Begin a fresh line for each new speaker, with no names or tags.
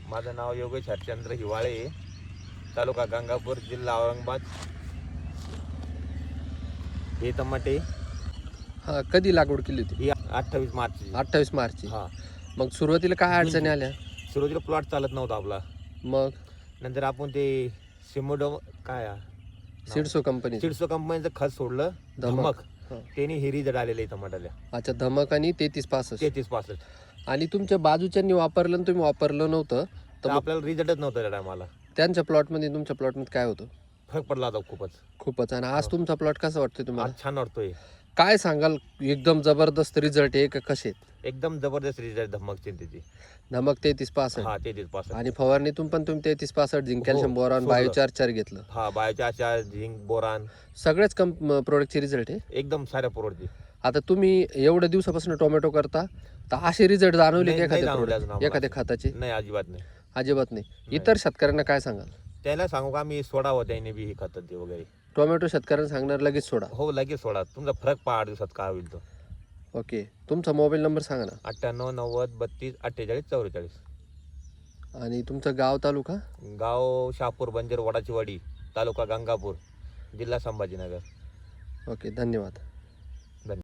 माझं नाव योगेश हरचंद्र हिवाळे, तालुका गंगापूर, जिल्हा औरंगाबाद. हे टमाटे
हा, कधी लागवड केली होती?
ही 28 मार्च.
28 मार्च.
हा,
मग सुरुवातीला काय अडचणी आल्या?
सुरुवातीला प्लॉट चालत नव्हता आपला.
मग
नंतर आपण ते सिमोडो काय
सिडसो कंपनी
चिडसो कंपनीचं खत सोडलं, धमक. त्याने हे रिझल्ट आलेले टमाट्याला.
अच्छा, धमक आणि 3365.
33-65.
आणि तुमच्या बाजूच्यांनी वापरलं आणि तुम्ही वापरलं नव्हतं
तर आपल्याला रिझल्टच नव्हता त्या टायमाला.
त्यांच्या प्लॉटमध्ये तुमच्या प्लॉटमध्ये काय होतं?
फरक पडला होता खूपच.
खूपच. आणि आज तुमचा प्लॉट कसा वाटतोय तुम्हाला?
आज छान वाटतोय.
काय सांगाल? एकदम जबरदस्त रिझल्ट आहे का कसे?
एकदम जबरदस्त रिझल्ट धमकचे त्याची.
धमक 3365.
हा, 33-65.
आणि फवारणीतून पण तुम्ही 3365 झिंक, कॅल्शियम, बोरॉन,
सोडलं.
बायोचार घेतलं.
हा, बायोचार, झिंक, बोरान,
सगळेच प्रोडक्टचे रिझल्ट आहे.
एकदम साऱ्या प्रोडक्टची.
आता तुम्ही एवढ्या दिवसापासून टोमॅटो करता, तर असे रिझल्ट जाणवले की
नाही
एखाद्या
जाणवले अजून
प्रोडक्ट
आम्हाला.
एखाद्या खताचे?
नाही, अजिबात नाही.
अजिबात नाही. इतर शेतकऱ्यांना काय सांगाल?
त्याला सांगू का मी सोडावं त्याने बी हे खतं ते वगैरे.
टोमॅटो शेतकऱ्यांना सांगणार लगेच सोडा.
हो, लगेच सोडा. तुमचा फरक पहा 8 दिवसात काय होईल तो.
ओके, तुमचा मोबाईल नंबर सांगा ना.
98 90 32 48 44.
आणि तुमचं गाव, तालुका?
गाव शहापूर, बंजर, वडाची वाडी, तालुका गंगापूर, जिल्हा संभाजीनगर.
ओके, धन्यवाद.